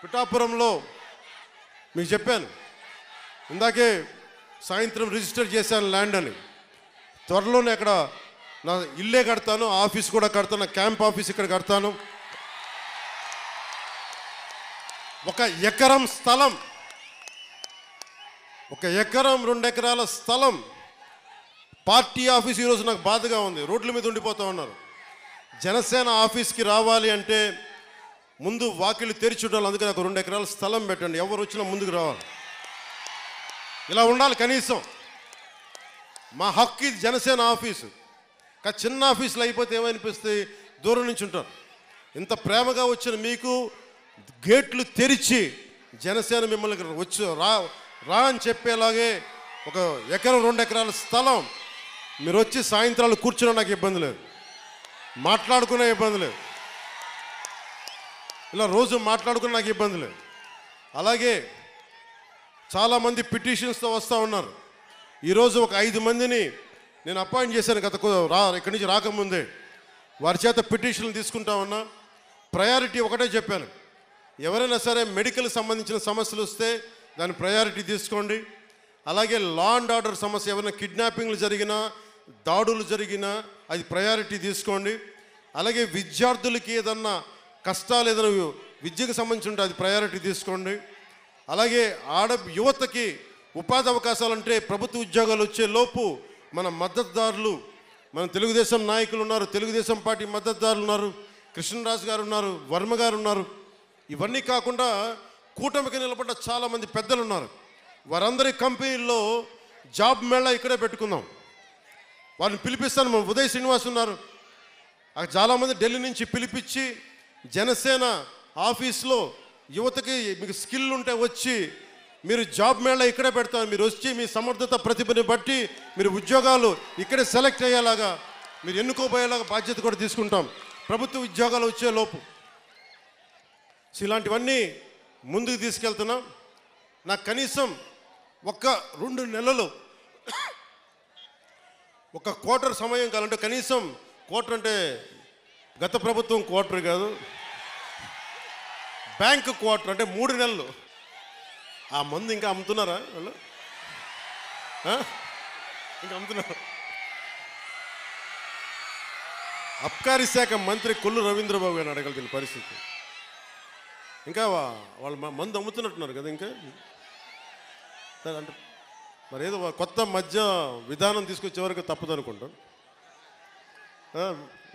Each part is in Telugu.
పిఠాపురంలో మీకు చెప్పాను ఇందాకే సాయంత్రం రిజిస్టర్ చేశాను ల్యాండ్ అని. త్వరలోనే అక్కడ నా ఇల్లే కడతాను, ఆఫీస్ కూడా కడతాను, నా క్యాంప్ ఆఫీస్ ఇక్కడ కడతాను. 1 ఎకరం స్థలం, 1 ఎకరం 2 ఎకరాల స్థలం పార్టీ ఆఫీస్ ఈరోజు నాకు బాధగా ఉంది. రోడ్ల మీద ఉండిపోతూ ఉన్నారు. జనసేన ఆఫీస్కి రావాలి అంటే ముందు వాకిళ్ళు తెరిచి ఉండాలి. అందుకని నాకు 2 ఎకరాల స్థలం పెట్టండి, ఎవరు వచ్చినా ముందుకు రావాలి. ఇలా ఉండాలి కనీసం. మా హక్కు ఇది జనసేన ఆఫీసు. కానీ చిన్న ఆఫీసులు అయిపోతే ఏమనిపిస్తుంది, దూరం నుంచి ఉంటారు. ఇంత ప్రేమగా వచ్చిన మీకు గేట్లు తెరిచి జనసేన మిమ్మల్ని వచ్చి రా అని చెప్పేలాగే 1 ఎకరం 2 ఎకరాల స్థలం మీరు వచ్చి సాయంత్రాలు కూర్చున్నా నాకు ఇబ్బంది లేదు, మాట్లాడుకునే ఇబ్బంది లేదు, ఇలా రోజు మాట్లాడుకున్న నాకు ఇబ్బంది లేదు. అలాగే చాలామంది పిటిషన్స్తో వస్తూ ఉన్నారు. ఈరోజు ఒక 5 మందిని నేను అపాయింట్ చేశాను ఇక్కడి నుంచి రాకముందే. వారి చేత పిటిషన్లు తీసుకుంటా ఉన్నా. ప్రయారిటీ ఒకటే చెప్పాను, ఎవరైనా సరే మెడికల్ సంబంధించిన సమస్యలు వస్తే దాని ప్రయారిటీ తీసుకోండి. అలాగే లా అండ్ ఆర్డర్ సమస్య, ఎవరైనా కిడ్నాపింగ్లు జరిగినా దాడులు జరిగినా అది ప్రయారిటీ తీసుకోండి. అలాగే విద్యార్థులకి ఏదన్నా కష్టాలు ఏదైనా విద్యకు సంబంధించి ఉంటే అది ప్రయారిటీ తీసుకోండి. అలాగే యువతకి ఉపాధి అవకాశాలు అంటే ప్రభుత్వ ఉద్యోగాలు వచ్చే లోపు మన మద్దతుదారులు, మన తెలుగుదేశం నాయకులు ఉన్నారు, తెలుగుదేశం పార్టీ మద్దతుదారులు ఉన్నారు, కృష్ణరాజు గారు ఉన్నారు, వర్మ గారు ఉన్నారు. ఇవన్నీ కాకుండా కూటమికి నిలబడ్డ చాలామంది పెద్దలు ఉన్నారు. వారందరి కంపెనీల్లో జాబ్ మేళా ఇక్కడే పెట్టుకుందాం. వారిని పిలిపిస్తాను. మన ఉదయ్ శ్రీనివాస్ ఉన్నారు. చాలామంది ఢిల్లీ నుంచి పిలిపించి జనసేన ఆఫీస్లో యువతకి మీకు స్కిల్ ఉంటే వచ్చి మీరు జాబ్ మేళా ఇక్కడే పెడతారు. మీరు వచ్చి మీ సమర్థత ప్రతిభని బట్టి మీరు ఉద్యోగాలు ఇక్కడే సెలెక్ట్ అయ్యేలాగా, మీరు ఎన్నుకోబోయేలాగా బాధ్యత కూడా తీసుకుంటాం ప్రభుత్వ ఉద్యోగాలు వచ్చే లోపు. ఇలాంటివన్నీ ముందుకు తీసుకెళ్తున్నాం. నాకు కనీసం 1-2 నెలలు 1 క్వార్టర్ సమయం కావాలంటే, కనీసం క్వార్టర్ అంటే గత ప్రభుత్వం క్వార్టర్ కాదు, బ్యాంక్ క్వార్టర్ అంటే 3 నెలలు. ఆ మందు ఇంకా అమ్ముతున్నారా వాళ్ళు? ఇంకా అమ్ముతున్నారు. అబ్కారీ శాఖ మంత్రి కొల్లు రవీంద్రబాబు గారిని అడగలిగిన పరిస్థితి. ఇంకా వాళ్ళు మందు అమ్ముతున్నట్టున్నారు కదా. ఇంకా అంటే మరి ఏదో కొత్త మధ్య విధానం తీసుకొచ్చే వరకు తప్పదు అనుకుంటాం.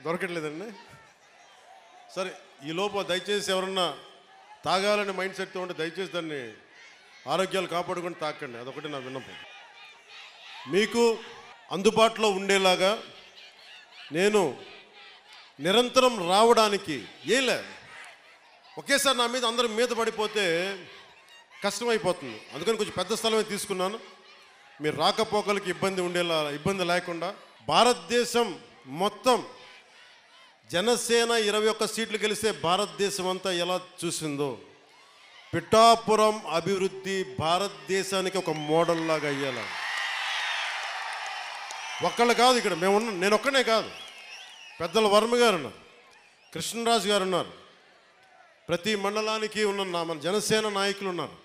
దొరకట్లేదండి. సరే, ఈ లోపు దయచేసి ఎవరన్నా తాగాలని మైండ్ సెట్తో ఉంటే దయచేసి దాన్ని ఆరోగ్యాలు కాపాడుకొని తాకండి. అదొకటి నా విన్నపం. మీకు అందుబాటులో ఉండేలాగా నేను నిరంతరం రావడానికి ఒకేసారి నా మీద అందరి మీద పడిపోతే కష్టమైపోతుంది. అందుకని కొంచెం పెద్ద స్థలమే తీసుకున్నాను. మీరు రాకపోకలకి ఇబ్బంది లేకుండా భారతదేశం మొత్తం జనసేన 21 సీట్లు గెలిస్తే భారతదేశం అంతా ఎలా చూసిందో పిఠాపురం అభివృద్ధి భారతదేశానికి ఒక మోడల్ లాగా అయ్యేలా. ఒక్కళ్ళు కాదు, ఇక్కడ నేను ఒక్కనే కాదు, పెద్దల వర్మ గారు ఉన్నారు, కృష్ణరాజు గారు ఉన్నారు, ప్రతి మండలానికి ఉన్న మన జనసేన నాయకులు ఉన్నారు.